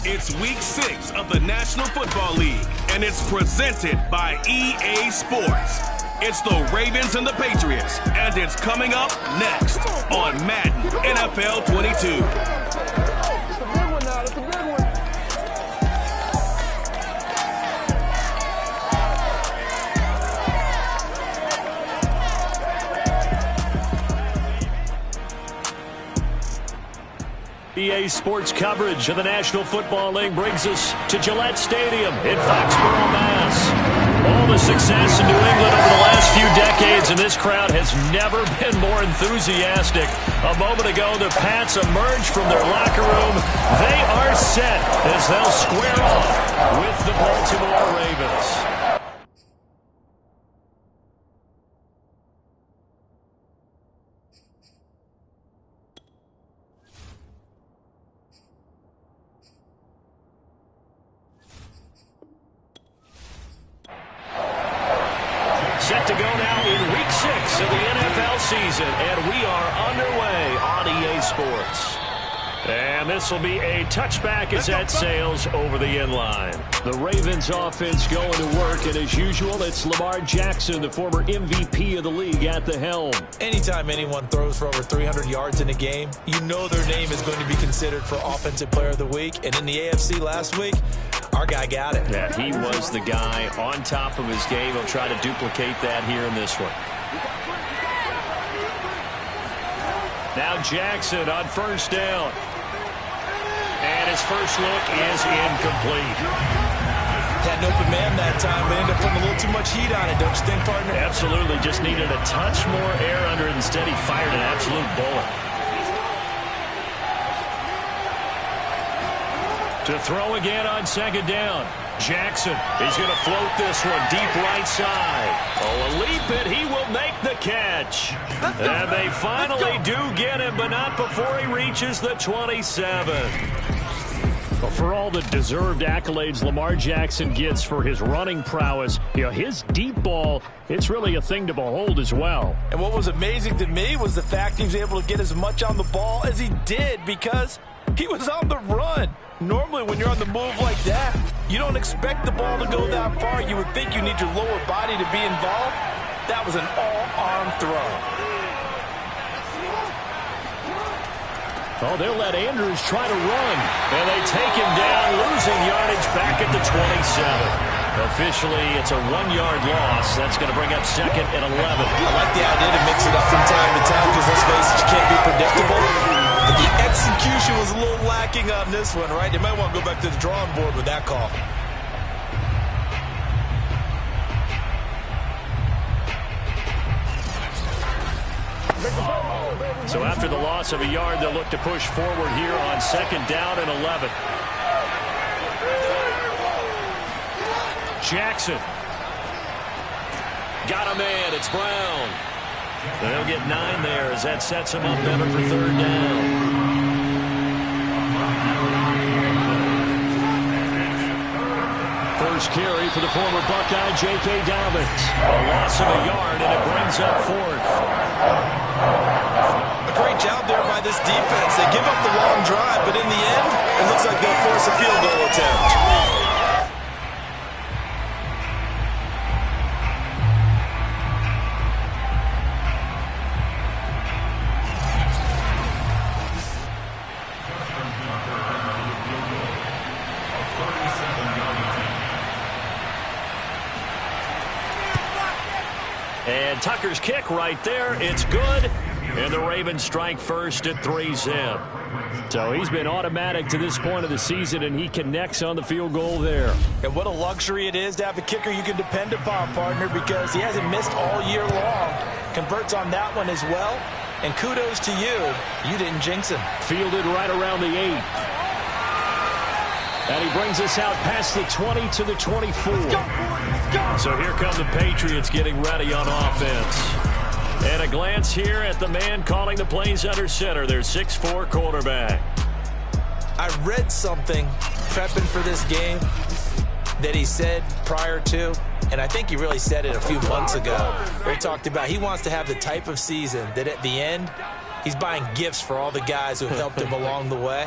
It's week 6 of the National Football League, and it's presented by EA Sports. It's the Ravens and the Patriots, and it's coming up next on Madden NFL 22. EA Sports coverage of the National Football League brings us to Gillette Stadium in Foxborough, Mass. All the success in New England over the last few decades, and this crowd has never been more enthusiastic. A moment ago, the Pats emerged from their locker room. They are set as they'll square off with the Baltimore Ravens. Set to go now in week 6 of the NFL season, and we are underway on EA Sports. And this will be a touchback as that sails over the end line. The Ravens offense going to work, and as usual, it's Lamar Jackson, the former MVP of the league, at the helm. Anytime anyone throws for over 300 yards in a game, you know their name is going to be considered for Offensive Player of the Week. And in the AFC last week, our guy got it. Yeah, he was the guy on top of his game. He'll try to duplicate that here in this one. Now Jackson on first down. And his first look is incomplete. Had an open man that time, but ended up putting a little too much heat on it, don't you think, partner? Absolutely. Just needed a touch more air under it. Instead, he fired an absolute bullet. To throw again on second down. Jackson is going to float this one deep right side. Oh, a leap it. He will make the catch. And they finally do get him, but not before he reaches the 27. Well, for all the deserved accolades Lamar Jackson gets for his running prowess, his deep ball, it's really a thing to behold as well. And what was amazing to me was the fact he was able to get as much on the ball as he did because he was on the run. Normally, when you're on the move like that, you don't expect the ball to go that far. You would think you need your lower body to be involved. That was an all-arm throw. Oh, they'll let Andrews try to run. And they take him down, losing yardage back at the 27. Officially, it's a 1-yard loss. That's going to bring up second and 11. I like the idea to mix it up from time to time because, let's face it, you can't be predictable. But the execution was a little lacking on this one, right? They might want to go back to the drawing board with that call. So after the loss of a yard, they'll look to push forward here on second down and 11. Jackson. Got a man. It's Brown. They'll get 9 there as that sets him up better for third down. First carry for the former Buckeye, J.K. Dobbins. A loss of a yard, and it brings up fourth. A great job there by this defense. They give up the long drive, but in the end, it looks like they'll force a field goal attempt. And Tucker's kick right there. It's good. And the Ravens strike first at 3-zip. So he's been automatic to this point of the season, and he connects on the field goal there. And what a luxury it is to have a kicker you can depend upon, partner, because he hasn't missed all year long. Converts on that one as well. And kudos to you. You didn't jinx him. Fielded right around the 8. And he brings us out past the 20 to the 24. Let's go. So here come the Patriots getting ready on offense. And a glance here at the man calling the plays under center, their 6'4" quarterback. I read something prepping for this game that he said prior to, and I think he really said it a few months ago, where he talked about he wants to have the type of season that at the end, he's buying gifts for all the guys who have helped him along the way.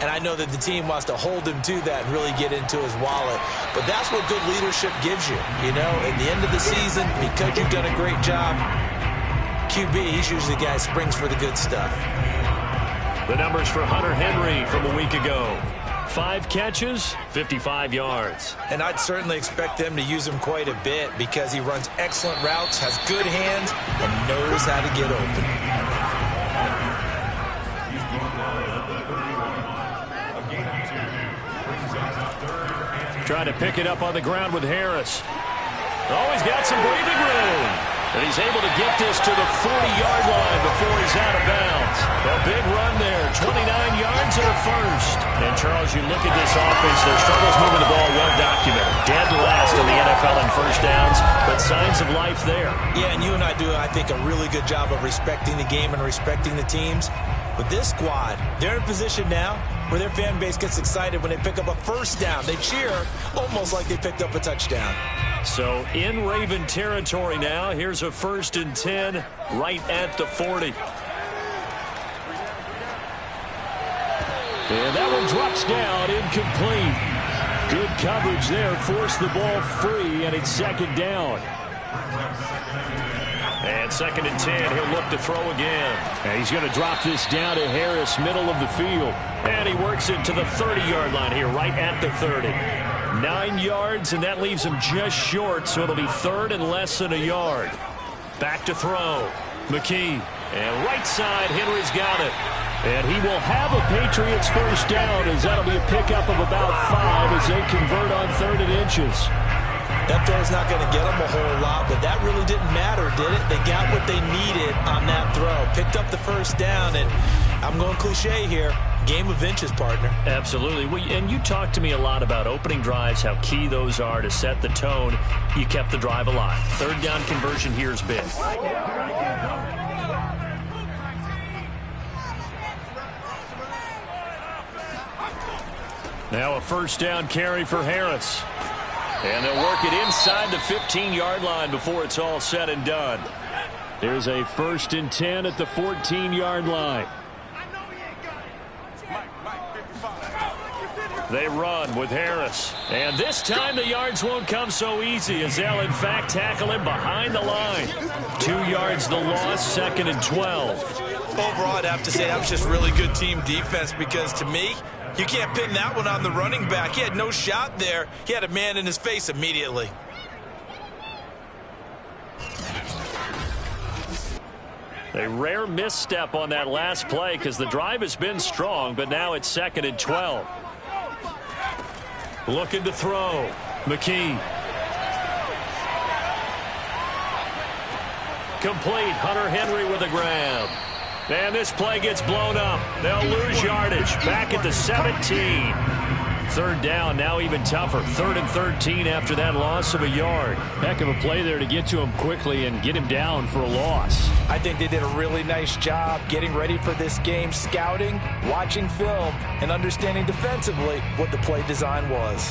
and I know that the team wants to hold him to that and really get into his wallet. But that's what good leadership gives you. You know, at the end of the season, because you've done a great job, QB, he's usually the guy who springs for the good stuff. The numbers for Hunter Henry from a week ago. 5 catches, 55 yards. And I'd certainly expect them to use him quite a bit because he runs excellent routes, has good hands, and knows how to get open. Trying to pick it up on the ground with Harris. Oh, he's got some breathing room. And he's able to get this to the 40-yard line before he's out of bounds. A big run there, 29 yards and a first. And, Charles, you look at this offense, their struggles moving the ball well documented. Dead last in the NFL in first downs, but signs of life there. Yeah, and you and I do, I think, a really good job of respecting the game and respecting the teams. But this squad, they're in a position now where their fan base gets excited when they pick up a first down. They cheer almost like they picked up a touchdown. So in Raven territory now, here's a 1st and 10 right at the 40. And that one drops down, incomplete. Good coverage there, forced the ball free, and it's 2nd down. And 2nd and 10, he'll look to throw again. And he's going to drop this down to Harris, middle of the field. And he works it to the 30-yard line here, right at the 30. 9 yards, and that leaves him just short, so it'll be 3rd and less than a yard. Back to throw. McKee. And right side, Henry's got it. And he will have a Patriots first down, as that'll be a pickup of about 5 as they convert on 3rd and inches. That throw's not going to get them a whole lot, but that really didn't matter, did it? They got what they needed on that throw. Picked up the first down, and I'm going cliche here. Game of inches, partner. Absolutely. Well, and you talked to me a lot about opening drives, how key those are to set the tone. You kept the drive alive. 3rd down conversion here is big. Now a first down carry for Harris. And they'll work it inside the 15-yard line before it's all said and done. There's a 1st and 10 at the 14-yard line. They run with Harris. And this time the yards won't come so easy, as they'll in fact tackle him behind the line. 2 yards the loss, 2nd and 12. Overall, I'd have to say that was just really good team defense, because to me, you can't pin that one on the running back. He had no shot there. He had a man in his face immediately. A rare misstep on that last play, because the drive has been strong, but now it's 2nd and 12. Looking to throw. McKee. Complete. Hunter Henry with a grab. And this play gets blown up. They'll lose yardage. Back at the 17. 3rd down, now even tougher. 3rd and 13 after that loss of a yard. Heck of a play there to get to him quickly and get him down for a loss. I think they did a really nice job getting ready for this game, scouting, watching film, and understanding defensively what the play design was.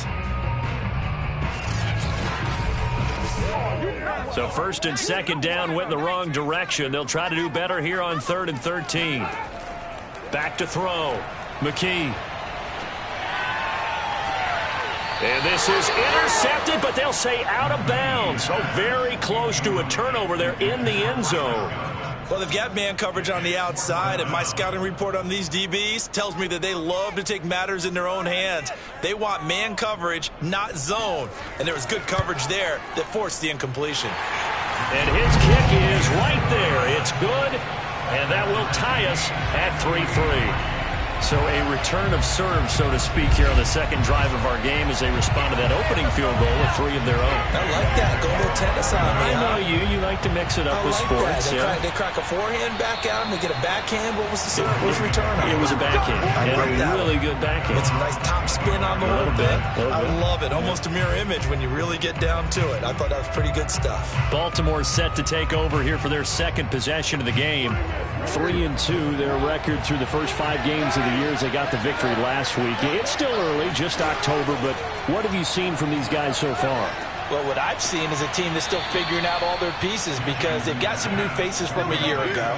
So 1st and 2nd down went in the wrong direction. They'll try to do better here on 3rd and 13. Back to throw. McKee. And this is intercepted, but they'll say out of bounds. So very close to a turnover there in the end zone. Well, they've got man coverage on the outside, and my scouting report on these DBs tells me that they love to take matters in their own hands. They want man coverage, not zone. And there was good coverage there that forced the incompletion. And his kick is right there. It's good, and that will tie us at 3-3. So a return of serve, so to speak, here on the 2nd drive of our game as they respond to that opening field goal with 3 of their own. I like that. Go a little tennis on me. I know you. You like to mix it up with sports. They crack a forehand back out and they get a backhand. What was the return on? It was a backhand. And a really good backhand. With some nice top spin on the whole bit. I love it. Almost a mirror image when you really get down to it. I thought that was pretty good stuff. Baltimore set to take over here for their 2nd possession of the game. 3-2, their record through the first 5 games of the year as they got the victory last week. It's still early, just October, but what have you seen from these guys so far? Well, what I've seen is a team that's still figuring out all their pieces, because they've got some new faces from a year ago,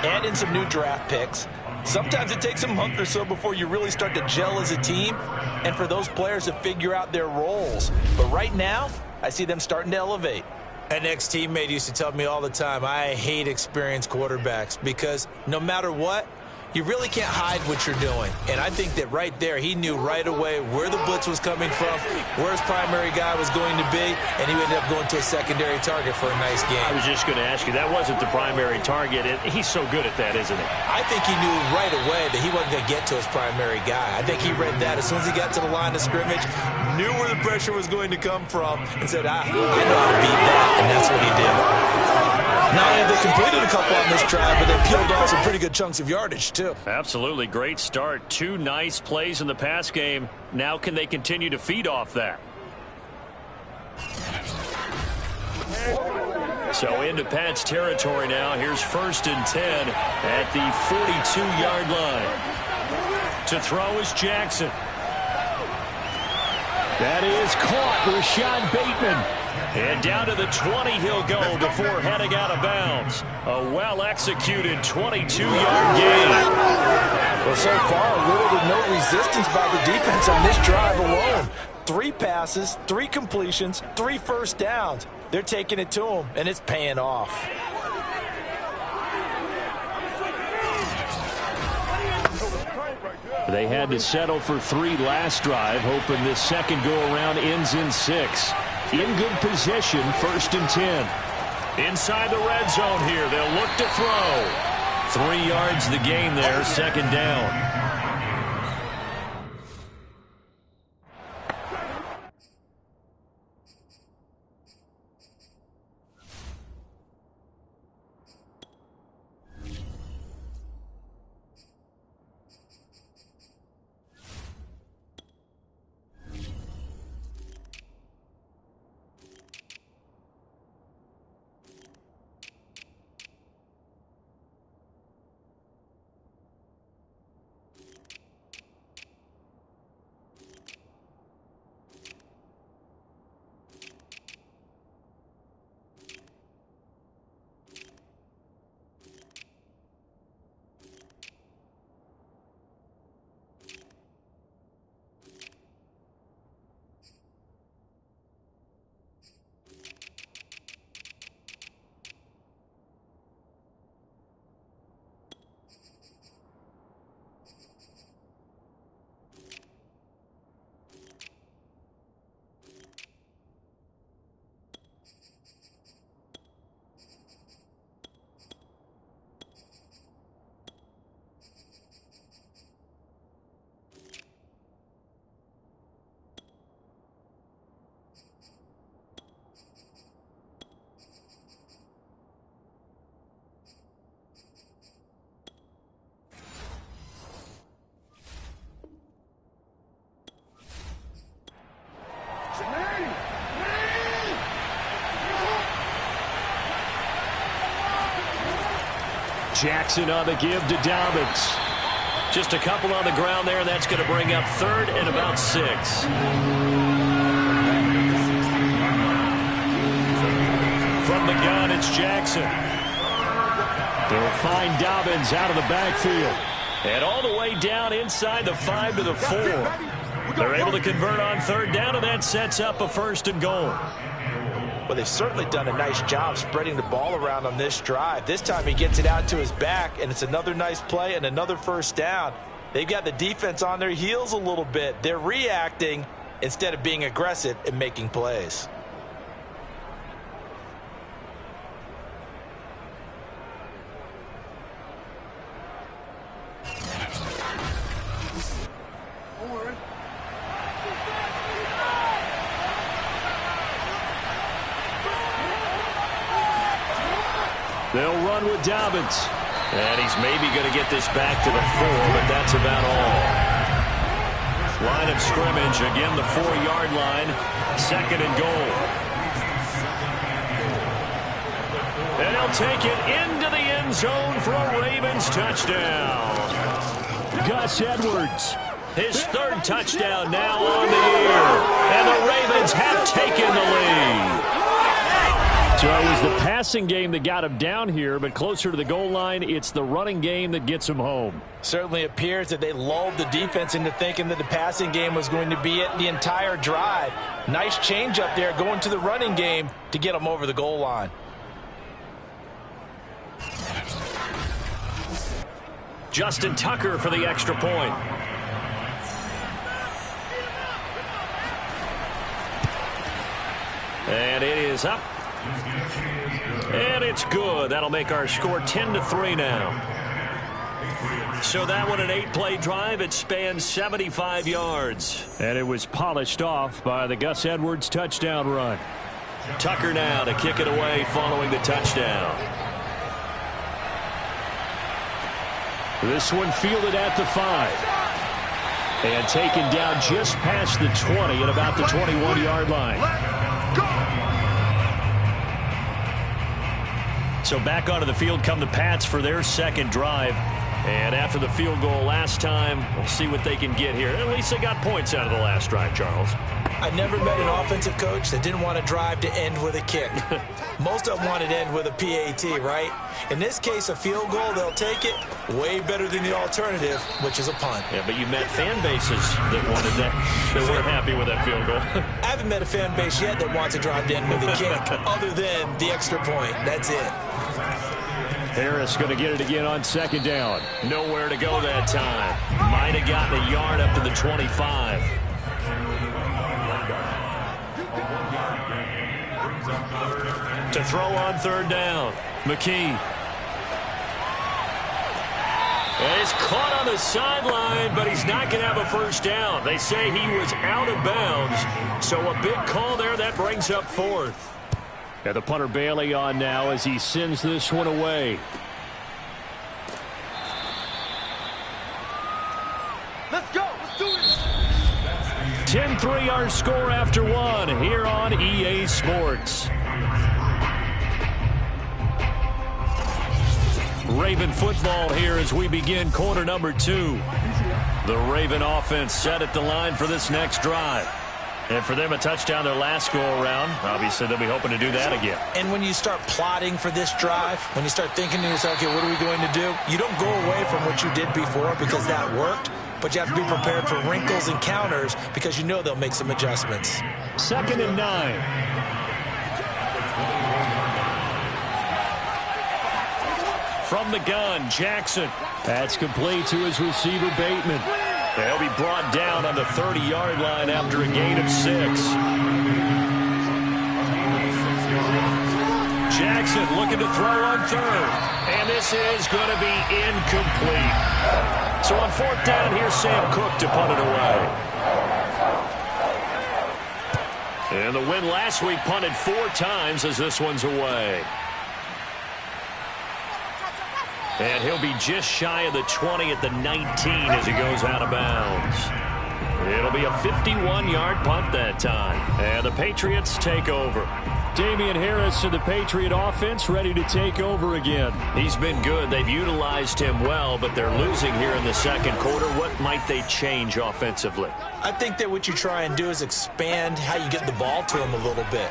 add in some new draft picks. Sometimes it takes a month or so before you really start to gel as a team and for those players to figure out their roles. But right now, I see them starting to elevate. An ex-teammate used to tell me all the time, I hate experienced quarterbacks because no matter what, you really can't hide what you're doing. And I think that right there, he knew right away where the blitz was coming from, where his primary guy was going to be, and he ended up going to a secondary target for a nice game. I was just going to ask you, that wasn't the primary target. He's so good at that, isn't he? I think he knew right away that he wasn't going to get to his primary guy. I think he read that as soon as he got to the line of scrimmage, knew where the pressure was going to come from, and said, I know how to beat that, and that's what he did. Not only have they completed a couple on this drive, but they peeled off some pretty good chunks of yardage, too. Absolutely. Great start. 2 nice plays in the pass game. Now can they continue to feed off that? So into Pat's territory now. Here's 1st and 10 at the 42-yard line. To throw is Jackson. That is caught. Rashad Bateman. And down to the 20 he'll go before heading out of bounds. A well-executed 22-yard gain. Well, so far, little to no resistance by the defense on this drive alone. 3 passes, 3 completions, 3 first downs. They're taking it to him, and it's paying off. They had to settle for 3 last drive, hoping this second go-around ends in 6. In good position, 1st and 10. Inside the red zone here, they'll look to throw. 3 yards the gain there, 2nd down. Jackson on the give to Dobbins. Just a couple on the ground there, and that's going to bring up 3rd and about 6. From the gun, it's Jackson. They'll find Dobbins out of the backfield. And all the way down inside the 5 to the 4. They're able to convert on 3rd down, and that sets up a 1st and goal. Well, they've certainly done a nice job spreading the ball around on this drive. This time he gets it out to his back, and it's another nice play and another 1st down. They've got the defense on their heels a little bit. They're reacting instead of being aggressive and making plays. They'll run with Dobbins. And he's maybe going to get this back to the 4, but that's about all. Line of scrimmage, again the 4-yard line. 2nd and goal. And he'll take it into the end zone for a Ravens touchdown. Gus Edwards, his 3rd touchdown now on the year. And the Ravens have taken the lead. So it was the passing game that got him down here, but closer to the goal line, it's the running game that gets him home. Certainly appears that they lulled the defense into thinking that the passing game was going to be it the entire drive. Nice change up there going to the running game to get them over the goal line. Justin Tucker for the extra point. And it is up. And it's good. That'll make our score 10-3 now. So that one, an 8-play drive. It spans 75 yards. And it was polished off by the Gus Edwards touchdown run. Tucker now to kick it away following the touchdown. This one fielded at the 5. And taken down just past the 20 at about the 21-yard line. So back onto the field come the Pats for their second drive. And after the field goal last time, we'll see what they can get here. At least they got points out of the last drive, Charles. I never met an offensive coach that didn't want to drive to end with a kick. Most of them wanted to end with a PAT, right? In this case, a field goal, they'll take it. Way better than the alternative, which is a punt. Yeah, but you met fan bases that wanted that, that weren't happy with that field goal. I haven't met a fan base yet that wants to drive to end with a kick, other than the extra point. That's it. Harris going to get it again on second down. Nowhere to go that time. Might have gotten a yard up to the 25. To throw on third down. McKee. He's caught on the sideline, but he's not going to have a first down. They say he was out of bounds. So a big call there. That brings up fourth. And the punter Bailey on now as he sends this one away. Let's go. Let's do it. 10-3 our score after one here on EA Sports. Raven football here as we begin quarter number 2. The Raven offense set at the line for this next drive. And for them, a touchdown their last go-around. Obviously, they'll be hoping to do that again. And when you start plotting for this drive, when you start thinking to yourself, okay, what are we going to do? You don't go away from what you did before because that worked. But you have to be prepared for wrinkles and counters because you know they'll make some adjustments. 2nd and 9. From the gun, Jackson. That's complete to his receiver, Bateman. He'll be brought down on the 30-yard line after a gain of 6. Jackson looking to throw on third. And this is going to be incomplete. So on fourth down, here's Sam Cook to punt it away. And the win last week punted 4 times as this one's away. And he'll be just shy of the 20 at the 19 as he goes out of bounds. It'll be a 51-yard punt that time. And the Patriots take over. Damian Harris and the Patriot offense ready to take over again. He's been good. They've utilized him well, but they're losing here in the second quarter. What might they change offensively? I think that what you try and do is expand how you get the ball to him a little bit.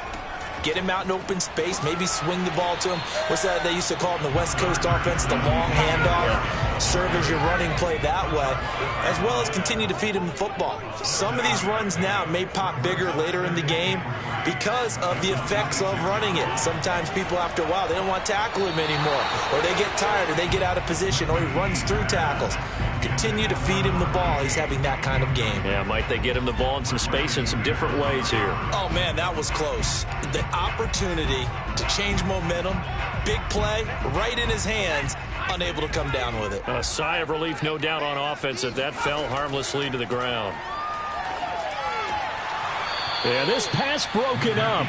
Get him out in open space, maybe swing the ball to him. What's that they used to call it in the West Coast offense, the long handoff? Yeah. Serve as your running play that way, as well as continue to feed him the football. Some of these runs now may pop bigger later in the game because of the effects of running it. Sometimes people, after a while, they don't want to tackle him anymore, or they get tired, or they get out of position, or he runs through tackles. Continue to feed him the ball. He's having that kind of game. Yeah, might they get him the ball in some space in some different ways here. Oh, man, that was close. The opportunity to change momentum, big play, right in his hands, unable to come down with it. A sigh of relief, no doubt, on offense if that fell harmlessly to the ground. And this pass broken up.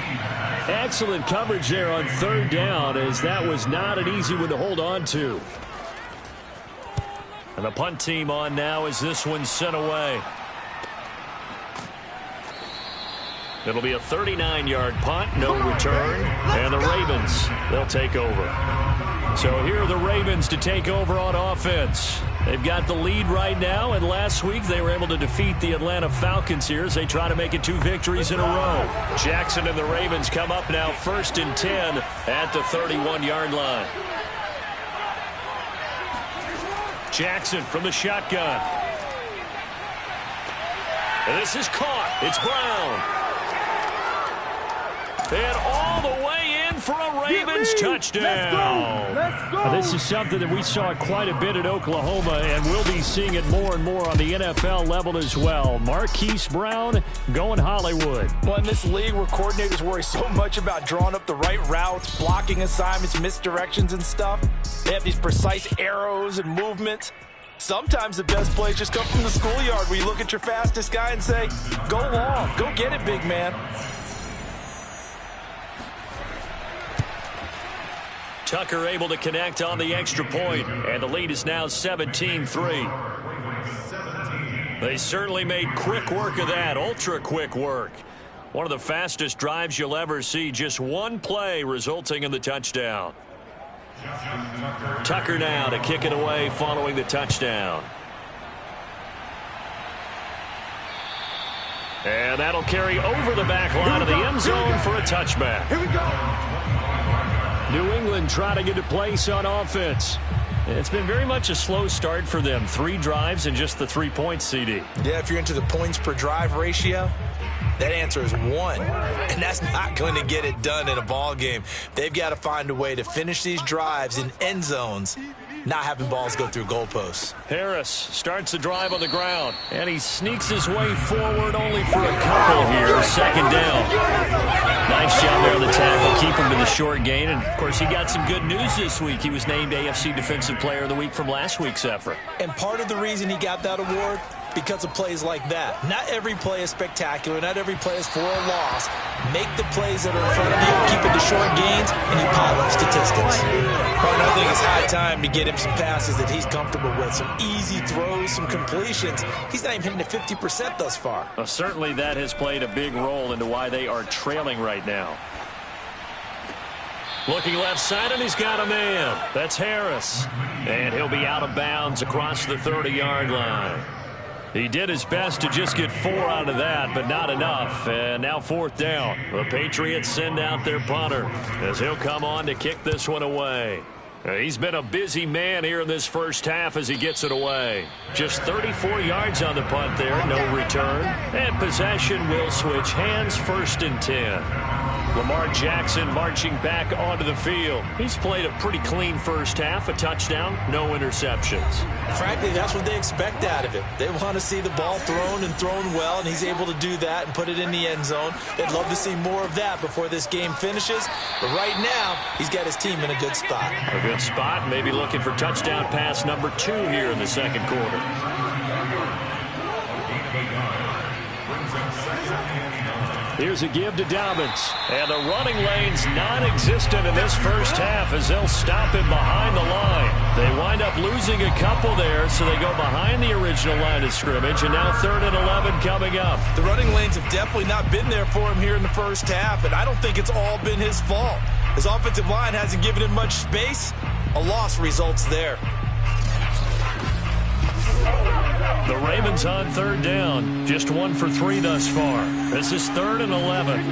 Excellent coverage there on third down, as that was not an easy one to hold on to. And the punt team on now as this one's sent away. It'll be a 39-yard punt, no return, and the Ravens, they'll take over. So here are the Ravens to take over on offense. They've got the lead right now, and last week they were able to defeat the Atlanta Falcons here as they try to make it 2 victories in a row. Jackson and the Ravens come up now 1st and 10 at the 31-yard line. Jackson from the shotgun. And this is caught. It's Brown. And all the way in for a Ravens touchdown. Let's go. This is something that we saw quite a bit at Oklahoma, and we'll be seeing it more and more on the NFL level as well. Marquise Brown going Hollywood. Well, in this league where coordinators worry so much about drawing up the right routes, blocking assignments, misdirections and stuff, they have these precise arrows and movements. Sometimes the best plays just come from the schoolyard where you look at your fastest guy and say, go long, go get it, big man. Tucker able to connect on the extra point, and the lead is now 17-3. They certainly made quick work of that, ultra quick work. One of the fastest drives you'll ever see, just one play resulting in the touchdown. Tucker now to kick it away following the touchdown. And that'll carry over the back line of the end zone for a touchback. Here we go. New England trying to get a place on offense. It's been very much a slow start for them. 3 drives and just the 3 points, CD. Yeah, if you're into the points per drive ratio, that answer is 1. And that's not going to get it done in a ball game. They've got to find a way to finish these drives in end zones, not having balls go through goalposts. Harris starts the drive on the ground, and he sneaks his way forward only for a couple here. 2nd down. Nice job there on the tackle. Keep him to the short gain. And, of course, he got some good news this week. He was named AFC Defensive Player of the Week from last week's effort. And part of the reason he got that award, because of plays like that. Not every play is spectacular. Not every play is for a loss. Make the plays that are in front of you, keep it to short gains, and you pile up statistics. But I think it's high time to get him some passes that he's comfortable with. Some easy throws, some completions. He's not even hitting at 50% thus far. Well, certainly that has played a big role into why they are trailing right now. Looking left side, and he's got a man. That's Harris. And he'll be out of bounds across the 30-yard line. He did his best to just get 4 out of that, but not enough. And now 4th down. The Patriots send out their punter as he'll come on to kick this one away. He's been a busy man here in this first half as he gets it away. Just 34 yards on the punt there, no return. And possession will switch hands, 1st and 10. Lamar Jackson marching back onto the field. He's played a pretty clean first half, a touchdown, no interceptions. Frankly, that's what they expect out of it. They want to see the ball thrown and thrown well, and he's able to do that and put it in the end zone. They'd love to see more of that before this game finishes. But right now, he's got his team in a good spot. A good spot, maybe looking for touchdown pass number 2 here in the 2nd quarter. Here's a give to Dobbins. And the running lane's non-existent in this first half as they'll stop him behind the line. They wind up losing a couple there, so they go behind the original line of scrimmage, and now 3rd and 11 coming up. The running lanes have definitely not been there for him here in the first half, and I don't think it's all been his fault. His offensive line hasn't given him much space. A loss results there. The Ravens on 3rd down. Just 1 for 3 thus far. This is 3rd and 11.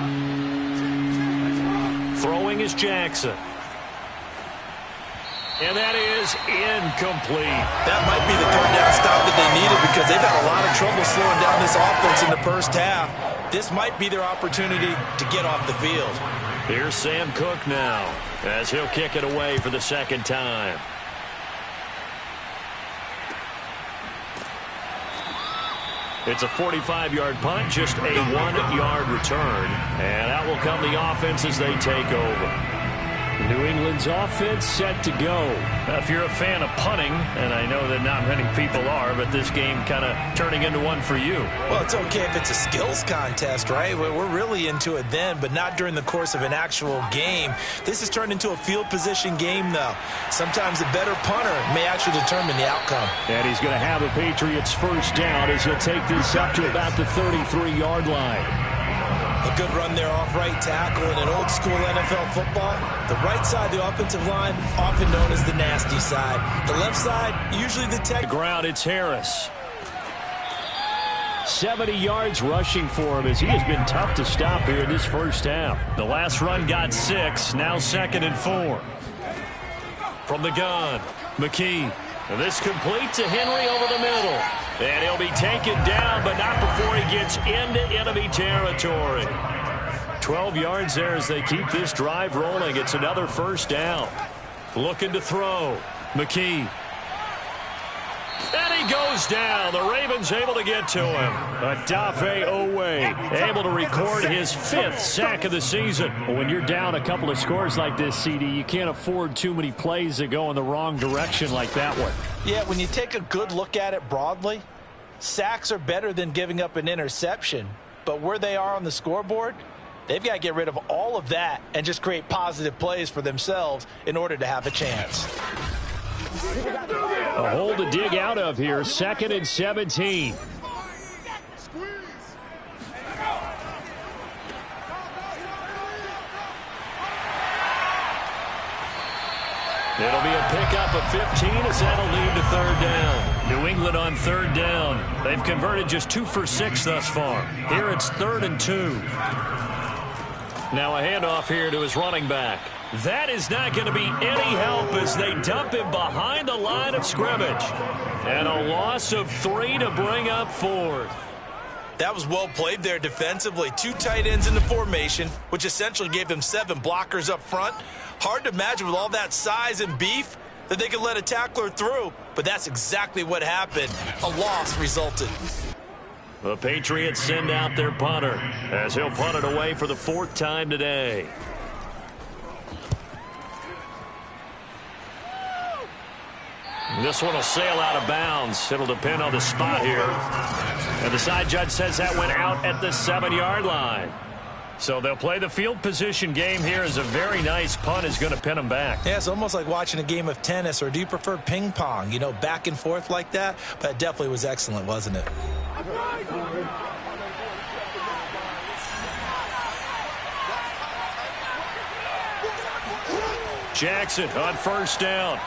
Throwing is Jackson. And that is incomplete. That might be the 3rd down stop that they needed because they've had a lot of trouble slowing down this offense in the first half. This might be their opportunity to get off the field. Here's Sam Cook now as he'll kick it away for the 2nd time. It's a 45-yard punt, just a 1-yard return. And out will come the offense as they take over. New England's offense set to go. Now, if you're a fan of punting, and I know that not many people are, but this game kind of turning into one for you. Well, it's okay if it's a skills contest, right? We're really into it then, but not during the course of an actual game. This has turned into a field position game, though. Sometimes a better punter may actually determine the outcome. And he's going to have the Patriots 1st down as he'll take this up to about the 33-yard line. A good run there off right tackle in an old-school NFL football. The right side of the offensive line, often known as the nasty side. The left side, usually the tech. Ground, it's Harris. 70 yards rushing for him as he has been tough to stop here in this first half. The last run got 6, now 2nd and 4. From the gun, McKee. This complete to Henry over the middle. And he'll be taken down, but not before he gets into enemy territory. 12 yards there as they keep this drive rolling. It's another first down. Looking to throw. McKee. And he goes down. The Ravens able to get to him. Odafe Oweh able to record his 5th sack of the season. When you're down a couple of scores like this, CD, you can't afford too many plays that go in the wrong direction like that one. Yeah, when you take a good look at it broadly, sacks are better than giving up an interception. But where they are on the scoreboard, they've got to get rid of all of that and just create positive plays for themselves in order to have a chance. A hole to dig out of here. 2nd and 17. It'll be a pickup of 15 as that'll lead to 3rd down. New England on 3rd down. They've converted just 2 for 6 thus far. Here it's 3rd and 2. Now a handoff here to his running back. That is not going to be any help as they dump him behind the line of scrimmage. And a loss of 3 to bring up 4th. That was well played there defensively. 2 tight ends in the formation, which essentially gave them 7 blockers up front. Hard to imagine with all that size and beef that they could let a tackler through, but that's exactly what happened. A loss resulted. The Patriots send out their punter as he'll punt it away for the 4th time today. This one will sail out of bounds. It'll depend on the spot here. And the side judge says that went out at the 7-yard line. So they'll play the field position game here as a very nice punt is going to pin them back. Yeah, it's almost like watching a game of tennis, or do you prefer ping pong? You know, back and forth like that? But it definitely was excellent, wasn't it? Jackson on 1st down.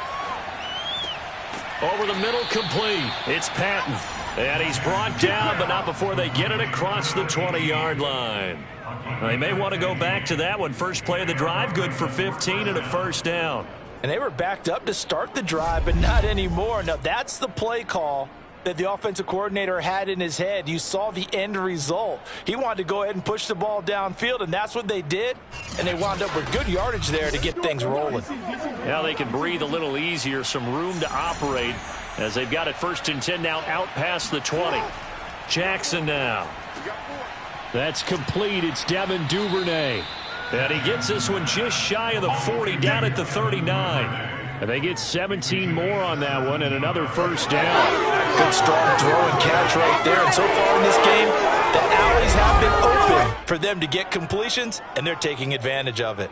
Over the middle, complete. It's Patton. And he's brought down, but not before they get it across the 20-yard line. They may want to go back to that one. First play of the drive, good for 15 and a 1st down. And they were backed up to start the drive, but not anymore. Now, that's the play call that the offensive coordinator had in his head. You saw the end result. He wanted to go ahead and push the ball downfield, and that's what they did. And they wound up with good yardage there to get things rolling. Now they can breathe a little easier, some room to operate as they've got it 1st and 10 now out past the 20. Jackson now. That's complete. It's Devin Duvernay. And he gets this one just shy of the 40, down at the 39. And they get 17 more on that one and another 1st down. Good strong throw and catch right there. And so far in this game, the alleys have been open for them to get completions, and they're taking advantage of it.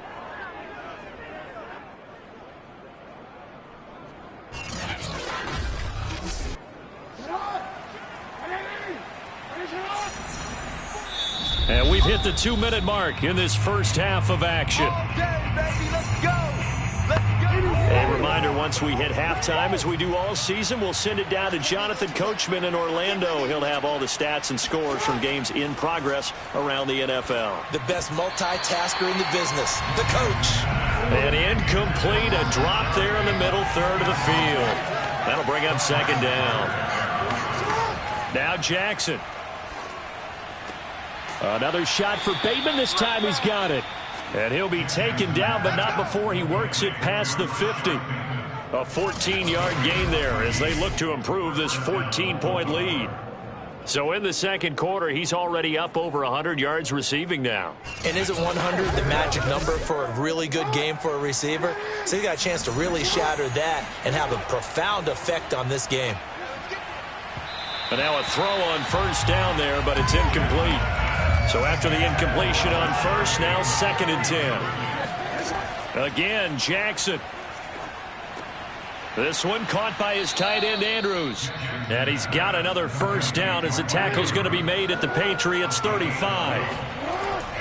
And we've hit the 2-minute mark in this first half of action. A reminder, once we hit halftime, as we do all season, we'll send it down to Jonathan Coachman in Orlando. He'll have all the stats and scores from games in progress around the NFL. The best multitasker in the business, the coach. And incomplete, a drop there in the middle third of the field. That'll bring up 2nd down. Now Jackson. Another shot for Bateman. This time he's got it. And he'll be taken down, but not before he works it past the 50. A 14-yard gain there as they look to improve this 14-point lead. So in the 2nd quarter, he's already up over 100 yards receiving now. And isn't 100 the magic number for a really good game for a receiver? So he got a chance to really shatter that and have a profound effect on this game. And now a throw on 1st down there, but it's incomplete. So after the incompletion on 1st, now 2nd and 10. Again, Jackson. This one caught by his tight end, Andrews. And he's got another 1st down as the tackle's going to be made at the Patriots 35.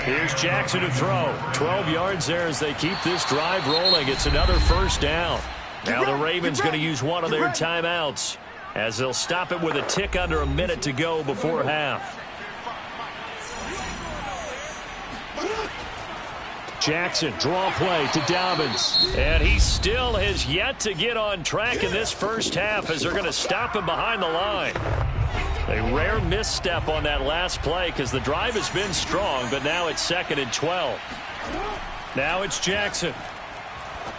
Here's Jackson to throw. 12 yards there as they keep this drive rolling. It's another first down. Now the Ravens going to use one of their timeouts as they'll stop it with a tick under a minute to go before half. Jackson, draw play to Dobbins. And he still has yet to get on track in this first half as they're going to stop him behind the line. A rare misstep on that last play because the drive has been strong, but now it's 2nd and 12. Now it's Jackson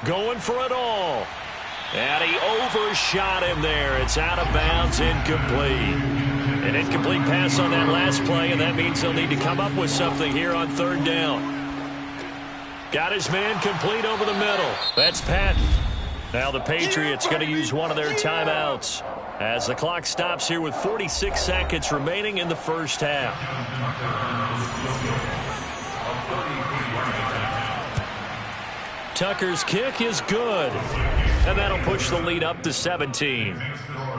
going for it all. And he overshot him there. It's out of bounds, incomplete. An incomplete pass on that last play, and that means they'll need to come up with something here on 3rd down. Got his man complete over the middle. That's Patton. Now the Patriots going to use one of their timeouts as the clock stops here with 46 seconds remaining in the first half. Tucker's kick is good. And that'll push the lead up to 17.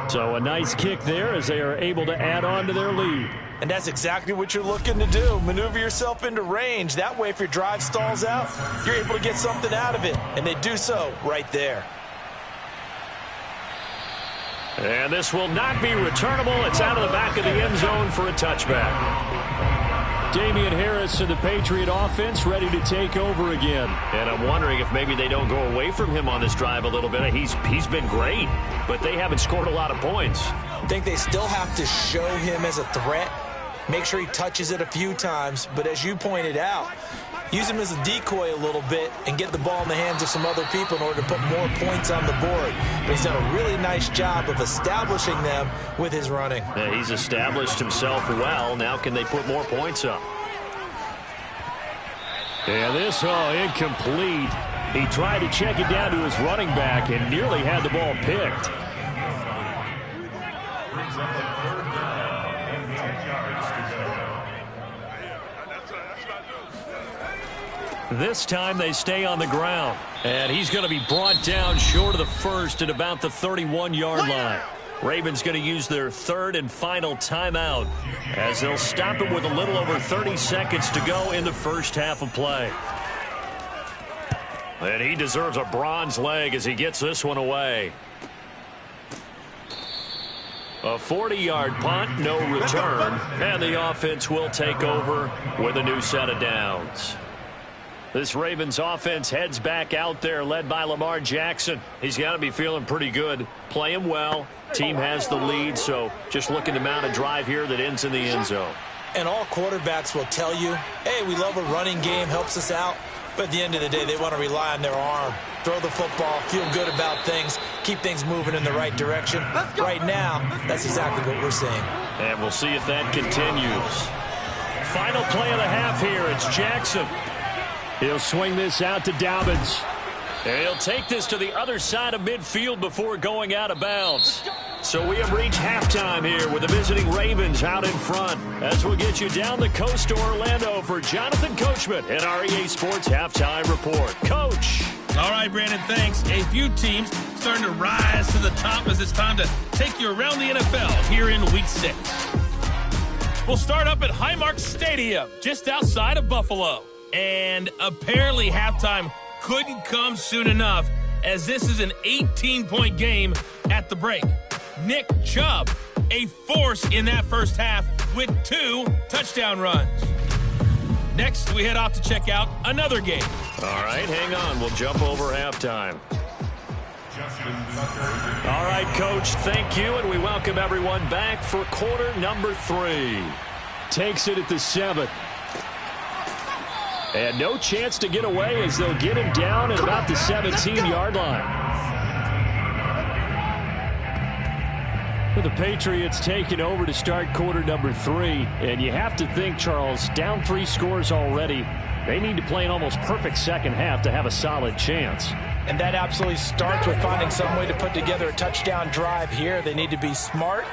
So a nice kick there as they are able to add on to their lead. And that's exactly what you're looking to do. Maneuver yourself into range. That way, if your drive stalls out, you're able to get something out of it. And they do so right there. And this will not be returnable. It's out of the back of the end zone for a touchback. Damian Harris and the Patriot offense ready to take over again. And I'm wondering if maybe they don't go away from him on this drive a little bit. He's been great, but they haven't scored a lot of points. I think they still have to show him as a threat. Make sure he touches it a few times. But as you pointed out, use him as a decoy a little bit and get the ball in the hands of some other people in order to put more points on the board. But he's done a really nice job of establishing them with his running. Yeah, he's established himself well. Now can they put more points up? Yeah, this incomplete. He tried to check it down to his running back and nearly had the ball picked. This time they stay on the ground. And he's going to be brought down short of the first at about the 31-yard line. Ravens going to use their 3rd and final timeout as they'll stop it with a little over 30 seconds to go in the first half of play. And he deserves a bronze leg as he gets this one away. A 40-yard punt, no return, and the offense will take over with a new set of downs. This Ravens offense heads back out there, led by Lamar Jackson. He's got to be feeling pretty good, playing well. Team has the lead, so just looking to mount a drive here that ends in the end zone. And all quarterbacks will tell you, hey, we love a running game, helps us out. But at the end of the day, they want to rely on their arm. Throw the football, feel good about things, keep things moving in the right direction. Right now, that's exactly what we're seeing. And we'll see if that continues. Final play of the half here. It's Jackson. He'll swing this out to Dobbins. And he'll take this to the other side of midfield before going out of bounds. So we have reached halftime here with the visiting Ravens out in front. As we'll get you down the coast to Orlando for Jonathan Coachman and our EA Sports Halftime Report. Coach. All right, Brandon, thanks. A few teams starting to rise to the top as it's time to take you around the NFL here in Week 6. We'll start up at Highmark Stadium, just outside of Buffalo. And apparently halftime couldn't come soon enough, as this is an 18-point game at the break. Nick Chubb, a force in that first half with 2 touchdown runs. Next, we head off to check out another game. All right, hang on. We'll jump over halftime. All right, Coach, thank you, and we welcome everyone back for quarter number 3. Takes it at the 7. And no chance to get away as they'll get him down at about the 17-yard line. With the Patriots taking over to start quarter number 3. And you have to think, Charles, down 3 scores already. They need to play an almost perfect second half to have a solid chance. And that absolutely starts with finding some way to put together a touchdown drive here. They need to be smart,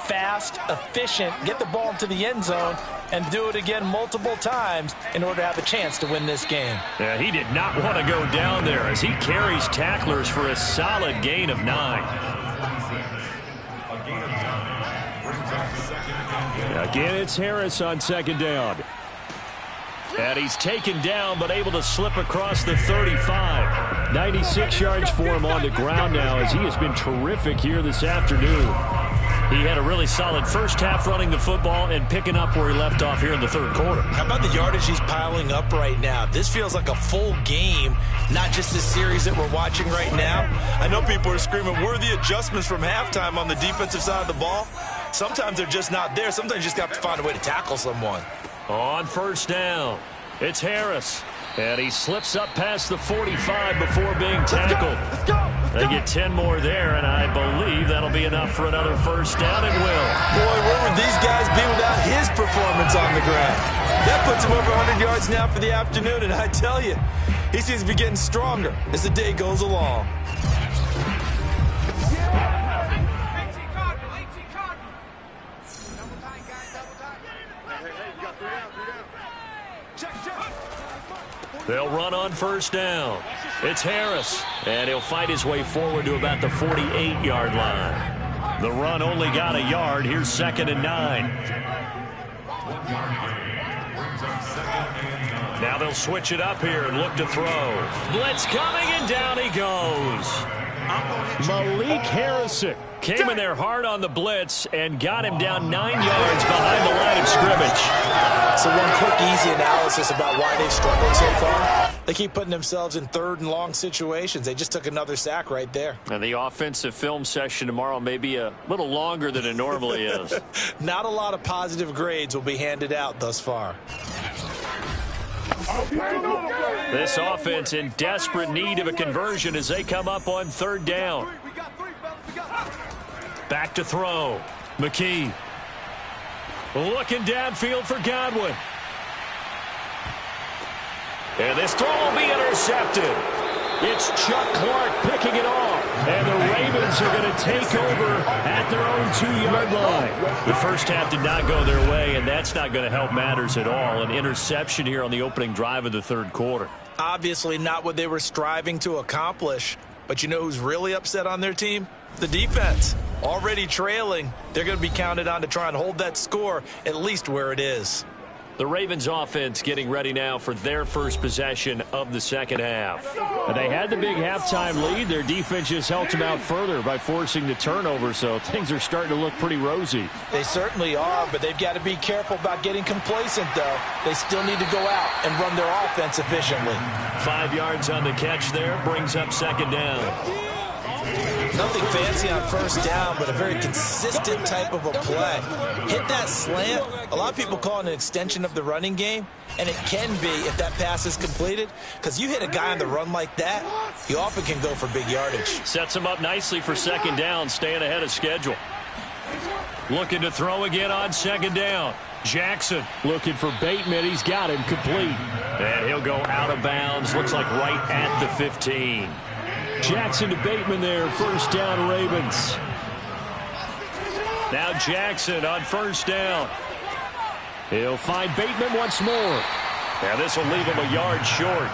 fast, efficient, get the ball into the end zone, and do it again multiple times in order to have a chance to win this game. Yeah, he did not want to go down there as he carries tacklers for a solid gain of 9. Again, it's Harris on second down. And he's taken down, but able to slip across the 35. 96 yards for him on the ground now, as he has been terrific here this afternoon. He had a really solid first half running the football and picking up where he left off here in the third quarter. How about the yardage he's piling up right now? This feels like a full game, not just this series that we're watching right now. I know people are screaming, where are the adjustments from halftime on the defensive side of the ball? Sometimes they're just not there. Sometimes you just have to find a way to tackle someone. On first down, it's Harris. And he slips up past the 45 before being tackled. Let's go. They get 10 more there, and I believe that'll be enough for another first down. It will. Boy, where would these guys be without his performance on the ground? That puts him over 100 yards now for the afternoon, and I tell you, he seems to be getting stronger as the day goes along. They'll run on first down. It's Harris, and he'll fight his way forward to about the 48-yard line. The run only got a yard. Here's 2nd and 9. Now they'll switch it up here and look to throw. Blitz coming, and down he goes. Malik Harrison came in there hard on the blitz and got him down 9 yards behind the line of scrimmage. So one quick, easy analysis about why they've struggled so far. They keep putting themselves in 3rd and long situations. They just took another sack right there. And the offensive film session tomorrow may be a little longer than it normally is. Not a lot of positive grades will be handed out thus far. This offense in desperate need of a conversion as they come up on 3rd down. Back to throw. McKee. Looking downfield for Godwin. And this throw will be intercepted. It's Chuck Clark picking it off. And the Ravens are going to take over at their own 2-yard line. The first half did not go their way, and that's not going to help matters at all. An interception here on the opening drive of the 3rd quarter. Obviously not what they were striving to accomplish. But you know who's really upset on their team? The defense. Already trailing. They're going to be counted on to try and hold that score at least where it is. The Ravens offense getting ready now for their first possession of the second half. And they had the big halftime lead. Their defense just helped them out further by forcing the turnover, so things are starting to look pretty rosy. They certainly are, but they've got to be careful about getting complacent, though. They still need to go out and run their offense efficiently. 5 yards on the catch there, brings up 2nd down. Nothing fancy on first down, but a very consistent type of a play. Hit that slant. A lot of people call it an extension of the running game, and it can be if that pass is completed, because you hit a guy on the run like that, you often can go for big yardage. Sets him up nicely for 2nd down, staying ahead of schedule. Looking to throw again on 2nd down. Jackson looking for Bateman. He's got him complete. And he'll go out of bounds. Looks like right at the 15. Jackson to Bateman there, first down Ravens. Now Jackson on first down. He'll find Bateman once more. Now this will leave him a yard short.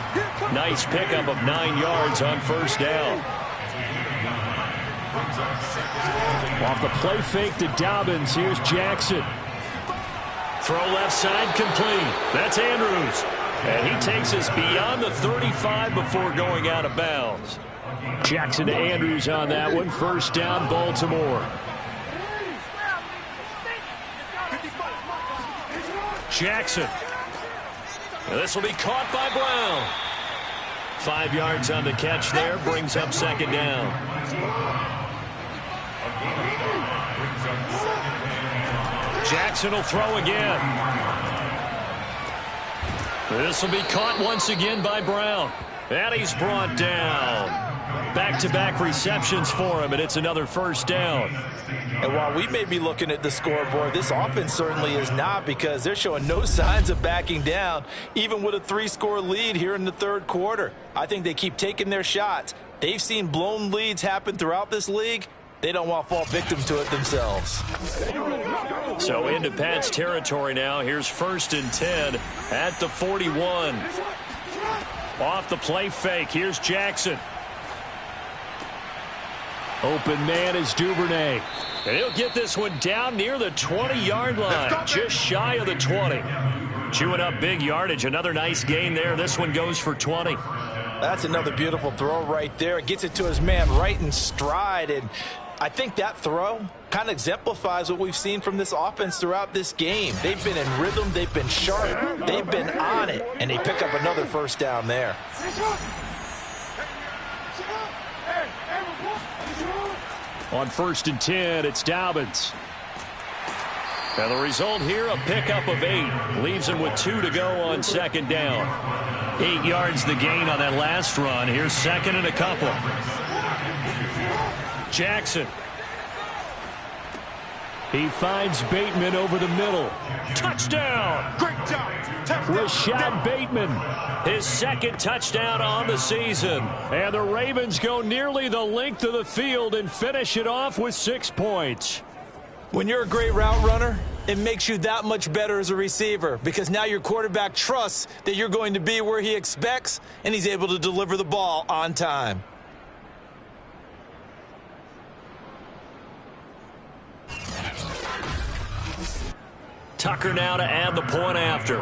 Nice pickup of 9 yards on first down. Off the play fake to Dobbins, here's Jackson. Throw left side complete. That's Andrews. And he takes us beyond the 35 before going out of bounds. Jackson to Andrews on that one. First down, Baltimore. Jackson. And this will be caught by Brown. 5 yards on the catch there. Brings up 2nd down. Jackson will throw again. This will be caught once again by Brown. And he's brought down. Back-to-back receptions for him, and it's another first down. And while we may be looking at the scoreboard, this offense certainly is not, because they're showing no signs of backing down, even with a 3-score lead here in the 3rd quarter. I think they keep taking their shots. They've seen blown leads happen throughout this league. They don't want to fall victim to it themselves. So into Pats territory now. Here's 1st and 10 at the 41. Off the play fake. Here's Jackson. Open man is Duvernay. And he'll get this one down near the 20-yard line. Just shy of the 20. Chewing up big yardage. Another nice gain there. This one goes for 20. That's another beautiful throw right there. Gets it to his man right in stride. And I think that throw kind of exemplifies what we've seen from this offense throughout this game. They've been in rhythm. They've been sharp. They've been on it. And they pick up another first down there. On 1st and 10, it's Dobbins. And the result here, a pickup of 8. Leaves him with 2 to go on 2nd down. 8 yards the gain on that last run. Here's 2nd and a couple. Jackson. He finds Bateman over the middle. Touchdown! Great job. Rashad Bateman, his 2nd touchdown on the season. And the Ravens go nearly the length of the field and finish it off with 6 points. When you're a great route runner, it makes you that much better as a receiver because now your quarterback trusts that you're going to be where he expects and he's able to deliver the ball on time. Tucker now to add the point after.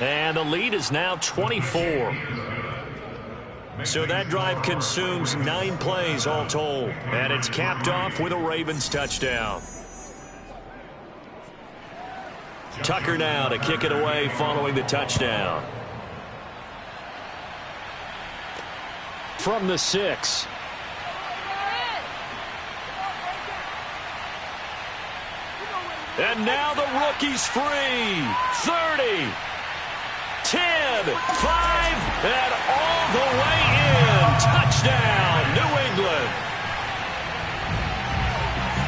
And the lead is now 24. So that drive consumes 9 plays all told. And it's capped off with a Ravens touchdown. Tucker now to kick it away following the touchdown. From the 6. And now the rookie's free. 30. 10, 5, and all the way in. Touchdown, New England.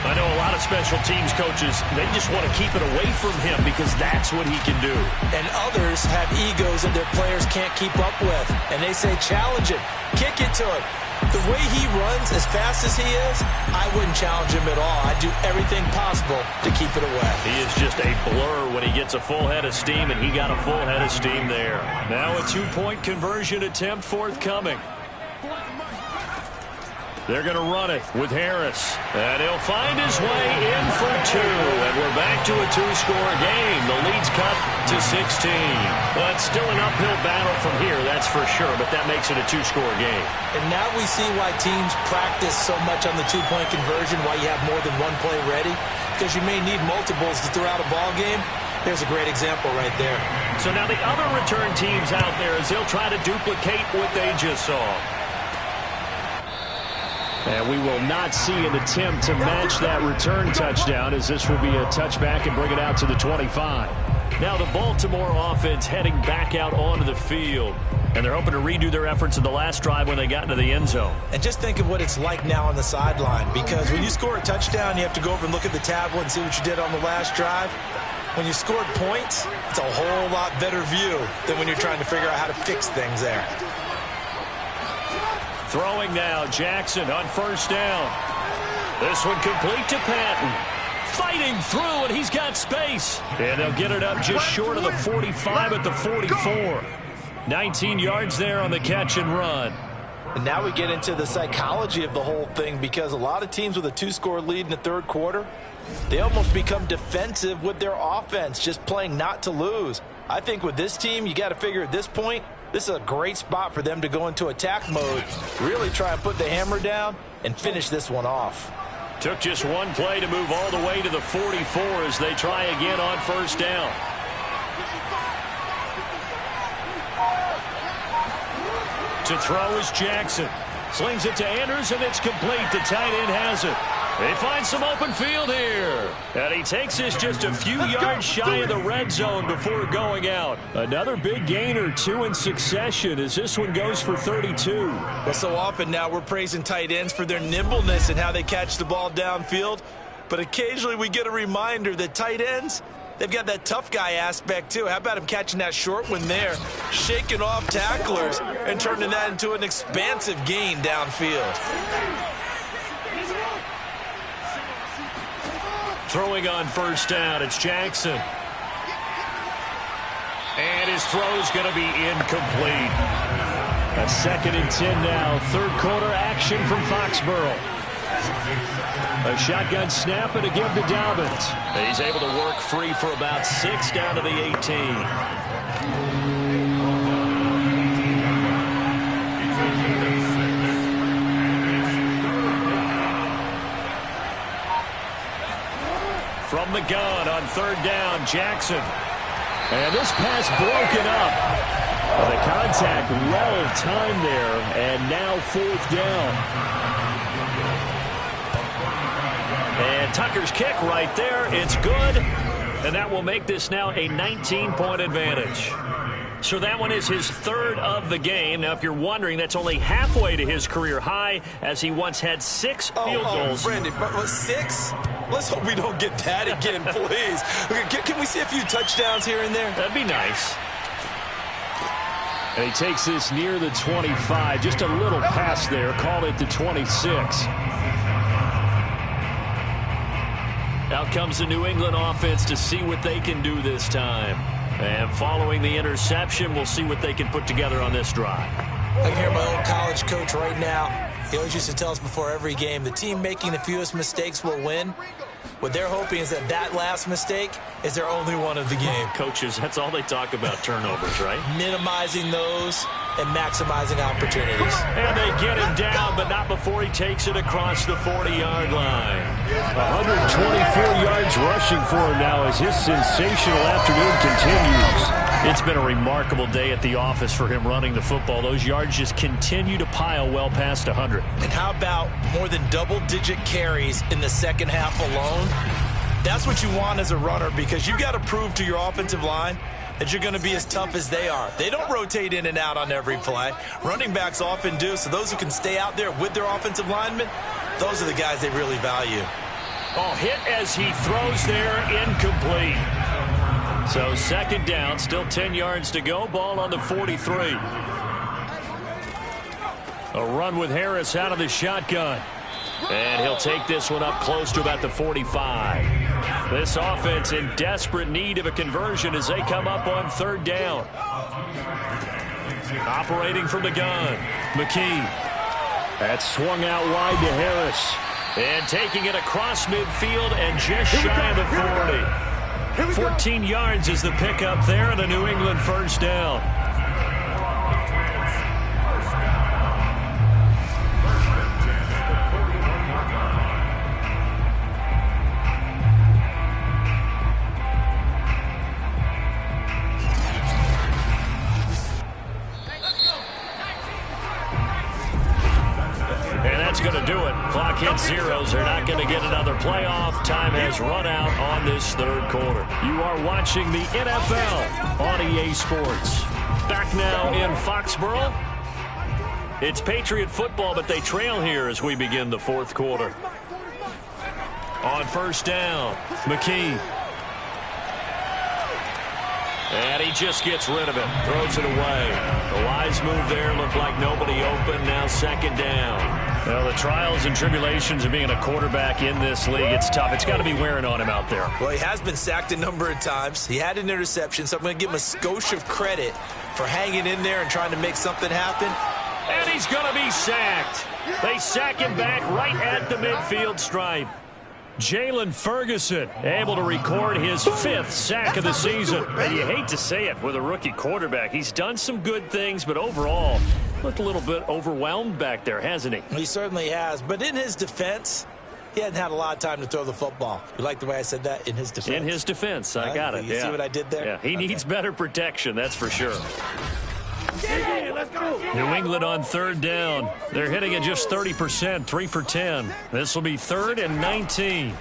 I know a lot of special teams coaches, they just want to keep it away from him because that's what he can do. And others have egos that their players can't keep up with. And they say, challenge him, kick it to him. The way he runs as fast as he is, I wouldn't challenge him at all. I'd do everything possible to keep it away. He is just a blur when he gets a full head of steam, and he got a full head of steam there. Now a 2-point conversion attempt forthcoming. They're going to run it with Harris. And he'll find his way in for 2. And we're back to a 2-score game. The lead's cut to 16. But still an uphill battle from here, that's for sure. But that makes it a 2-score game. And now we see why teams practice so much on the 2-point conversion, why you have more than one play ready. Because you may need multiples to throw out a ball game. There's a great example right there. So now the other return teams out there as they'll try to duplicate what they just saw. And we will not see an attempt to match that return touchdown as this will be a touchback and bring it out to the 25. Now the Baltimore offense heading back out onto the field. And they're hoping to redo their efforts in the last drive when they got into the end zone. And just think of what it's like now on the sideline. Because when you score a touchdown, you have to go over and look at the tablet and see what you did on the last drive. When you scored points, it's a whole lot better view than when you're trying to figure out how to fix things there. Throwing now, Jackson on 1st down. This one complete to Patton. Fighting through, and he's got space. And they'll get it up just short of the 45 at the 44. 19 yards there on the catch and run. And now we get into the psychology of the whole thing because a lot of teams with a 2-score lead in the 3rd quarter, they almost become defensive with their offense, just playing not to lose. I think with this team, you got to figure at this point, this is a great spot for them to go into attack mode, really try and put the hammer down and finish this one off. Took just one play to move all the way to the 44 as they try again on 1st down. To throw is Jackson. Slings it to Andrews, and it's complete. The tight end has it. They find some open field here. And he takes this just a few yards shy of the red zone before going out. Another big gain or 2 in succession as this one goes for 32. Well, so often now we're praising tight ends for their nimbleness and how they catch the ball downfield. But occasionally we get a reminder that tight ends, they've got that tough guy aspect too. How about him catching that short one there, shaking off tacklers, and turning that into an expansive gain downfield. Throwing on 1st down, it's Jackson. And his throw's going to be incomplete. A 2nd and 10 now. 3rd quarter action from Foxborough. A shotgun snap and a give to Dobbins. He's able to work free for about 6 down to the 18. From the gun on 3rd down, Jackson. And this pass broken up. The contact well timed there, and now 4th down. And Tucker's kick right there. It's good. And that will make this now a 19-point advantage. So that one is his 3rd of the game. Now, if you're wondering, that's only halfway to his career high, as he once had 6 field goals. Brandon, 6? Let's hope we don't get that again, please. Can we see a few touchdowns here and there? That'd be nice. And he takes this near the 25. Just a little pass there. Called it the 26. Out comes the New England offense to see what they can do this time. And following the interception, we'll see what they can put together on this drive. I can hear my old college coach right now. He always used to tell us before every game, the team making the fewest mistakes will win. What they're hoping is that last mistake is their only one of the game. Coaches, that's all they talk about, turnovers, right? Minimizing those and maximizing opportunities. And they get him down, but not before he takes it across the 40-yard line. 124 yards rushing for him now as his sensational afternoon continues. It's been a remarkable day at the office for him running the football. Those yards just continue to pile well past 100. And how about more than double-digit carries in the second half alone? That's what you want as a runner, because you've got to prove to your offensive line that you're going to be as tough as they are. They don't rotate in and out on every play. Running backs often do, so those who can stay out there with their offensive linemen, those are the guys they really value. Oh, hit as he throws there, incomplete. So 2nd down, still 10 yards to go. Ball on the 43. A run with Harris out of the shotgun. And he'll take this one up close to about the 45. This offense in desperate need of a conversion as they come up on 3rd down. Operating from the gun, McKee. That's swung out wide to Harris. And taking it across midfield and just shy of the 40. 14 yards is the pickup there and a New England 1st down. Going to do it. Clock hits zeros. They're not going to get another playoff. Time has run out on this 3rd quarter. You are watching the NFL on EA Sports. Back now in Foxborough. It's Patriot football, but they trail here as we begin the 4th quarter. On 1st down, McKee. And he just gets rid of it. Throws it away. The wise move there. Looked like nobody open. Now 2nd down. Well, the trials and tribulations of being a quarterback in this league, it's tough. It's got to be wearing on him out there. Well, he has been sacked a number of times. He had an interception, so I'm going to give him a skosh of credit for hanging in there and trying to make something happen. And he's going to be sacked. They sack him back right at the midfield stripe. Jalen Ferguson able to record his 5th sack of the season. And you hate to say it with a rookie quarterback. He's done some good things, but overall looked a little bit overwhelmed back there, hasn't he? He certainly has. But in his defense, he hadn't had a lot of time to throw the football. You like the way I said that? In his defense. In his defense. I got it. You see what I did there? Yeah, he needs better protection, that's for sure. New England on 3rd down. They're hitting at just 30%, 3 for 10. This will be 3rd and 19.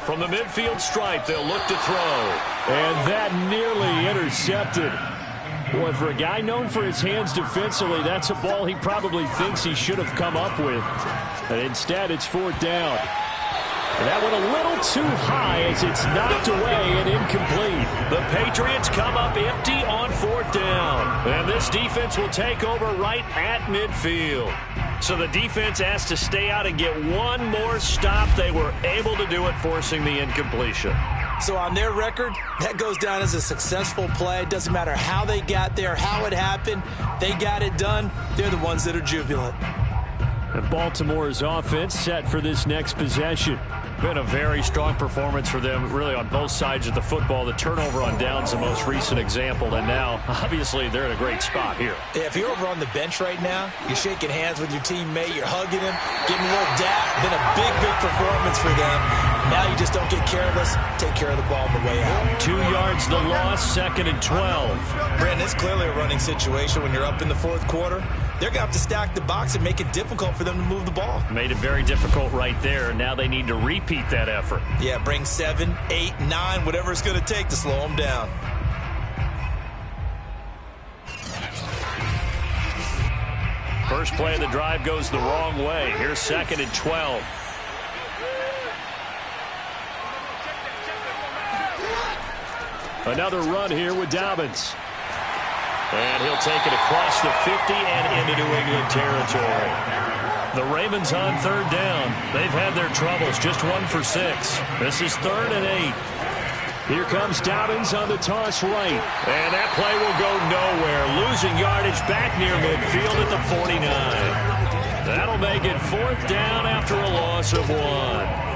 From the midfield stripe, they'll look to throw. And that nearly intercepted. Boy, for a guy known for his hands defensively, that's a ball he probably thinks he should have come up with. And instead, it's 4th down. And that went a little too high as it's knocked away and incomplete. The Patriots come up empty on 4th down. And this defense will take over right at midfield. So the defense has to stay out and get one more stop. They were able to do it, forcing the incompletion. So on their record, that goes down as a successful play. It doesn't matter how they got there, how it happened. They got it done. They're the ones that are jubilant. And Baltimore's offense set for this next possession. Been a very strong performance for them, really, on both sides of the football. The turnover on downs, the most recent example, and now, obviously, they're in a great spot here. Yeah, if you're over on the bench right now, you're shaking hands with your teammate, you're hugging him, getting a little dap. Been a big, big performance for them. Now you just don't get careless. Take care of the ball on the way out. 2 yards the loss, 2nd and 12. Brandon, it's clearly a running situation when you're up in the fourth quarter. They're going to have to stack the box and make it difficult for them to move the ball. Made it very difficult right there. Now they need to repeat that effort. Yeah, bring 7, 8, 9, whatever it's going to take to slow them down. First play of the drive goes the wrong way. Here's 2nd and 12. Another run here with Dobbins. And he'll take it across the 50 and into New England territory. The Ravens on 3rd down. They've had their troubles, just 1 for 6. This is 3rd and 8. Here comes Dobbins on the toss right. And that play will go nowhere. Losing yardage back near midfield at the 49. That'll make it 4th down after a loss of 1.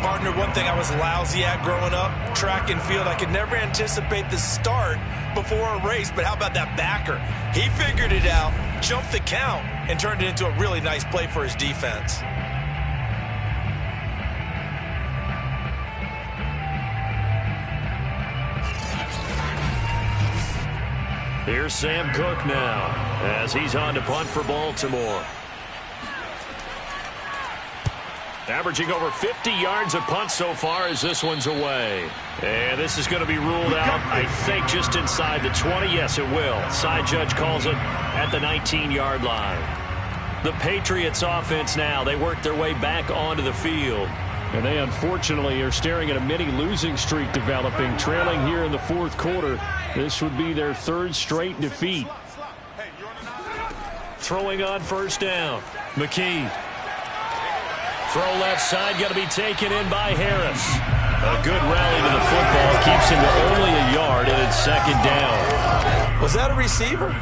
Partner, one thing I was lousy at growing up, track and field. I could never anticipate the start before a race, but how about that backer? He figured it out, jumped the count, and turned it into a really nice play for his defense. Here's Sam Cook now as he's on to punt for Baltimore. Averaging over 50 yards a punt so far as this one's away. And this is going to be ruled out, I think, just inside the 20. Yes, it will. Side judge calls it at the 19-yard line. The Patriots offense now, they work their way back onto the field. And they unfortunately are staring at a mini losing streak developing, trailing here in the fourth quarter. This would be their 3rd straight defeat. Throwing on 1st down. McKee. Throw left side, got to be taken in by Harris. A good rally to the football, keeps him to only a yard, and it's 2nd down. Was that a receiver?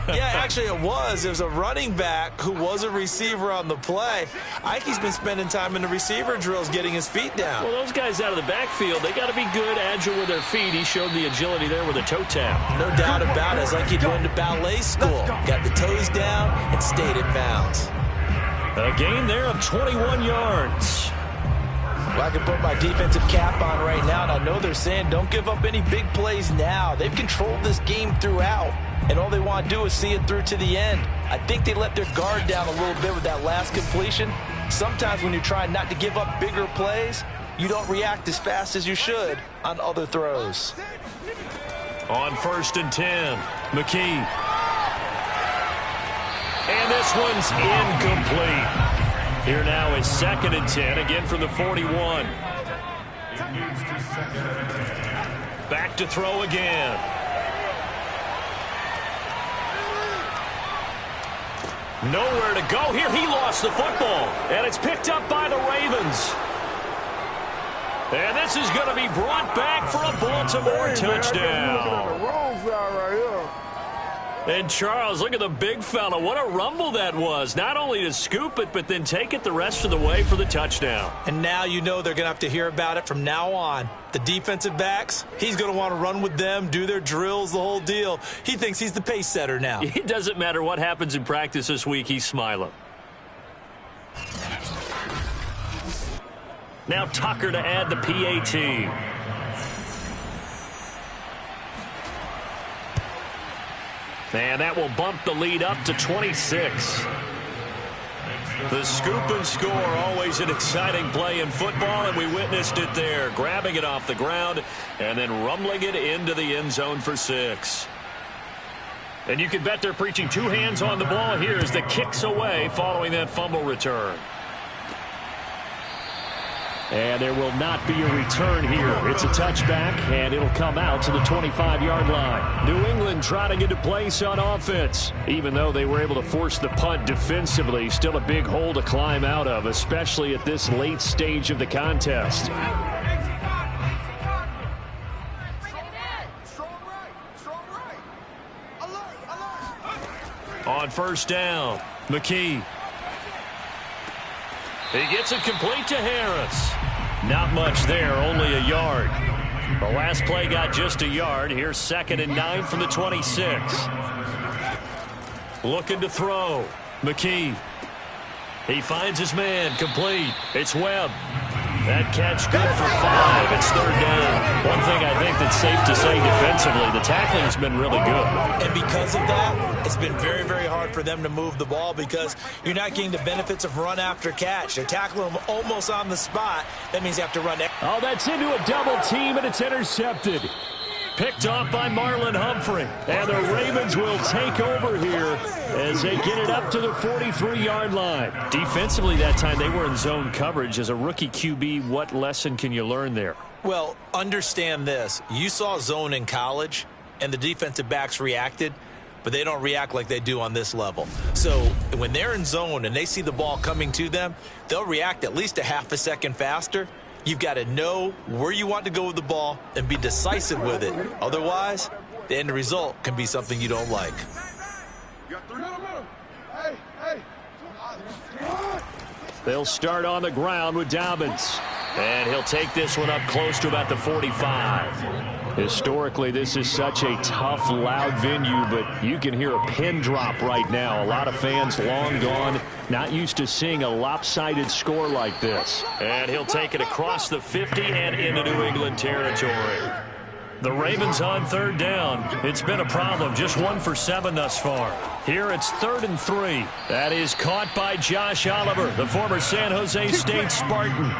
Yeah, actually it was. It was a running back who was a receiver on the play. Ike's been spending time in the receiver drills getting his feet down. Well, those guys out of the backfield, they got to be good, agile with their feet. He showed the agility there with a toe tap. No doubt about it. It's like he'd went to ballet school. Got the toes down and stayed in bounds. A gain there of 21 yards. Well, I can put my defensive cap on right now, and I know they're saying don't give up any big plays now. They've controlled this game throughout, and all they want to do is see it through to the end. I think they let their guard down a little bit with that last completion. Sometimes when you're trying not to give up bigger plays, you don't react as fast as you should on other throws. On 1st and 10, McKee. And this one's incomplete. Here now is 2nd and 10, again from the 41. Back to throw again. Nowhere to go here. He lost the football, and it's picked up by the Ravens. And this is going to be brought back for a Baltimore touchdown. And Charles, look at the big fella. What a rumble that was. Not only to scoop it, but then take it the rest of the way for the touchdown. And now you know they're going to have to hear about it from now on. The defensive backs, he's going to want to run with them, do their drills, the whole deal. He thinks he's the pace setter now. It doesn't matter what happens in practice this week. He's smiling. Now Tucker to add the PAT. And that will bump the lead up to 26. The scoop and score, always an exciting play in football, and we witnessed it there. Grabbing it off the ground and then rumbling it into the end zone for 6. And you can bet they're preaching 2 hands on the ball here as the kick's away following that fumble return. And there will not be a return here. It's a touchback, and it'll come out to the 25-yard line. New England trying to get a place on offense. Even though they were able to force the punt defensively, still a big hole to climb out of, especially at this late stage of the contest. On 1st down, McKee. He gets it complete to Harris. Not much there, only a yard. The last play got just a yard. Here's 2nd and 9 from the 26. Looking to throw. McKee. He finds his man. Complete. It's Webb. That catch good for 5. It's 3rd down. One thing I think that's safe to say defensively, the tackling has been really good. And because of that, it's been very, very hard for them to move the ball because you're not getting the benefits of run after catch. They're tackling them almost on the spot. That means you have to run. Oh, that's into a double team, and it's intercepted. Picked off by Marlon Humphrey. And the Ravens will take over here as they get it up to the 43-yard line. Defensively that time, they were in zone coverage. As a rookie QB, what lesson can you learn there? Well, understand this. You saw zone in college, and the defensive backs reacted, but they don't react like they do on this level. So when they're in zone and they see the ball coming to them, they'll react at least a half a second faster. You've got to know where you want to go with the ball and be decisive with it. Otherwise, the end result can be something you don't like. They'll start on the ground with Dobbins. And he'll take this one up close to about the 45. Historically, this is such a tough, loud venue, but you can hear a pin drop right now. A lot of fans long gone, not used to seeing a lopsided score like this. And he'll take it across the 50 and into New England territory. The Ravens on 3rd down. It's been a problem. Just 1 for 7 thus far. Here it's 3rd and 3. That is caught by Josh Oliver, the former San Jose State Spartan.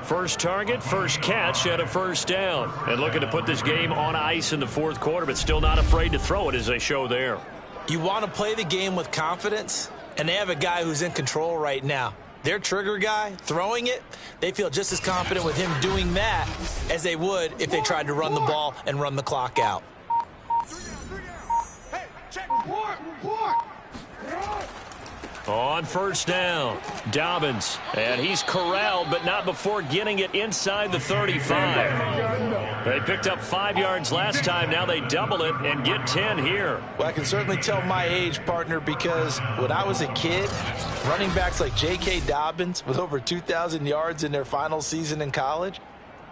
First target, first catch, and a 1st down. And looking to put this game on ice in the 4th quarter, but still not afraid to throw it as they show there. You want to play the game with confidence, and they have a guy who's in control right now. Their trigger guy, throwing it, they feel just as confident with him doing that as they would if they tried to run the ball and run the clock out. On 1st down, Dobbins, and he's corralled, but not before getting it inside the 35. They picked up 5 yards last time. Now they double it and get 10 here. Well, I can certainly tell my age, partner, because when I was a kid, running backs like J.K. Dobbins with over 2,000 yards in their final season in college,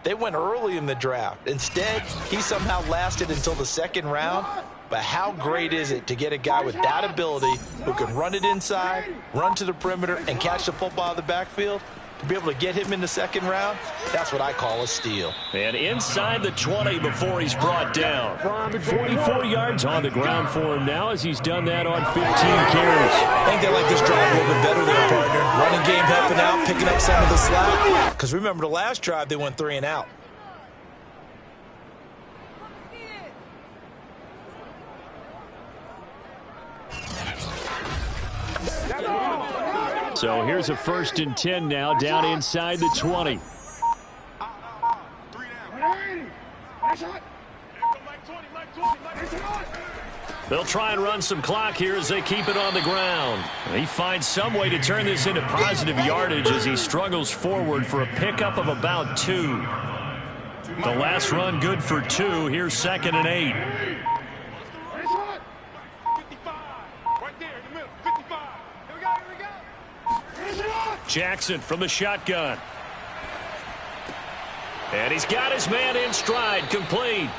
they went early in the draft. Instead, he somehow lasted until the 2nd round. But how great is it to get a guy with that ability who can run it inside, run to the perimeter, and catch the football out of the backfield? To be able to get him in the 2nd round, that's what I call a steal. And inside the 20 before he's brought down. 44 yards on the ground for him now as he's done that on 15 carries. I think they like this drive a little bit better there, partner. Running game helping out, picking up some of the slack. Because remember, the last drive, they went 3 and out. So here's a 1st and 10 now, down inside the 20. They'll try and run some clock here as they keep it on the ground. He finds some way to turn this into positive yardage as he struggles forward for a pickup of about 2. The last run good for 2. Here's 2nd and 8. Jackson from the shotgun. And he's got his man in stride, complete.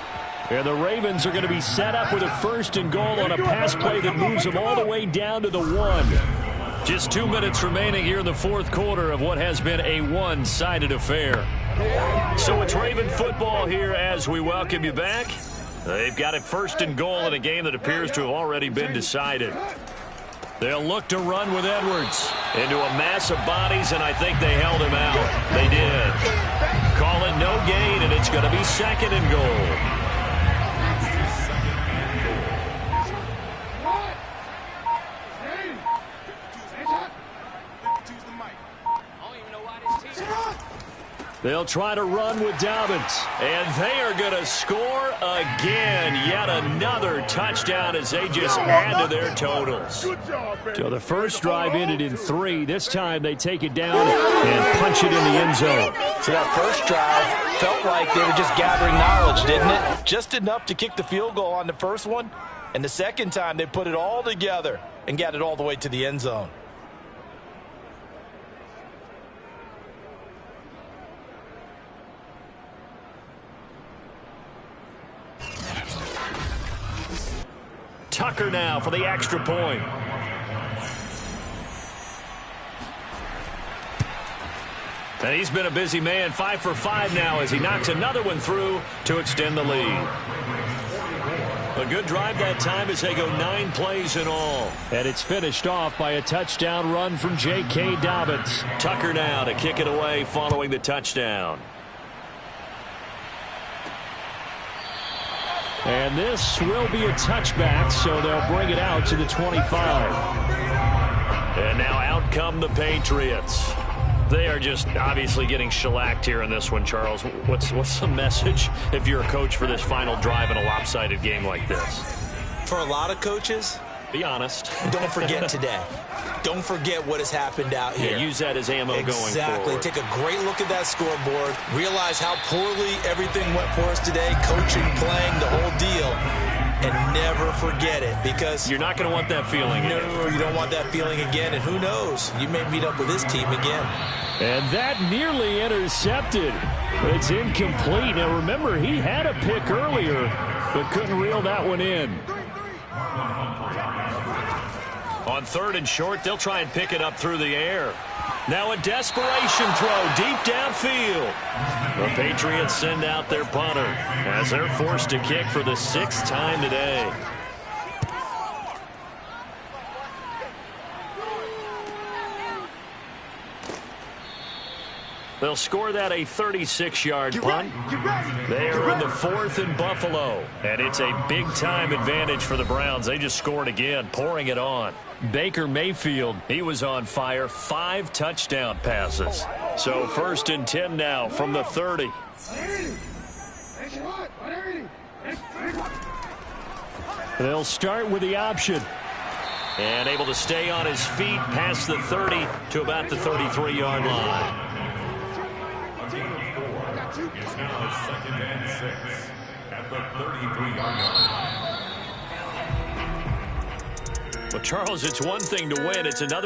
And the Ravens are going to be set up with a 1st and goal on a pass play that moves them all the way down to the 1. Just 2 minutes remaining here in the 4th quarter of what has been a one-sided affair. So it's Raven football here as we welcome you back. They've got a 1st and goal in a game that appears to have already been decided. They'll look to run with Edwards into a mass of bodies, and I think they held him out. They did. Call it no gain, and it's going to be 2nd and goal. They'll try to run with Dobbins, and they are going to score again. Yet another touchdown as they just add to their totals. So the first drive ended in 3. This time they take it down and punch it in the end zone. So that first drive felt like they were just gathering knowledge, didn't it? Just enough to kick the field goal on the first one. And the second time they put it all together and got it all the way to the end zone. Tucker now for the extra point. And he's been a busy man, 5 for 5 now as he knocks another one through to extend the lead. A good drive that time as they go 9 plays in all. And it's finished off by a touchdown run from J.K. Dobbins. Tucker now to kick it away following the touchdown. And this will be a touchback, so they'll bring it out to the 25. And now out come the Patriots. They are just obviously getting shellacked here in this one, Charles. What's the message if you're a coach for this final drive in a lopsided game like this? For a lot of coaches, be honest. Don't forget today. Don't forget what has happened out here. Yeah, use that as ammo going forward. Exactly. Take a great look at that scoreboard. Realize how poorly everything went for us today. Coaching, playing, the whole deal. And never forget it, because you're not going to want that feeling again. No, you don't want that feeling again. And who knows? You may meet up with this team again. And that nearly intercepted. It's incomplete. Now, remember, he had a pick earlier, but couldn't reel that one in. On 3rd and short, they'll try and pick it up through the air. Now a desperation throw deep downfield. The Patriots send out their punter as they're forced to kick for the 6th time today. They'll score that a 36-yard punt. They are in the 4th and Buffalo. And it's a big-time advantage for the Browns. They just scored again, pouring it on. Baker Mayfield, he was on fire. 5 touchdown passes. So 1st and 10 now from the 30. They'll start with the option. And able to stay on his feet past the 30 to about the 33-yard line. It's now 2nd and 6 at the 33-yard line. Well, Charles, it's one thing to win. It's another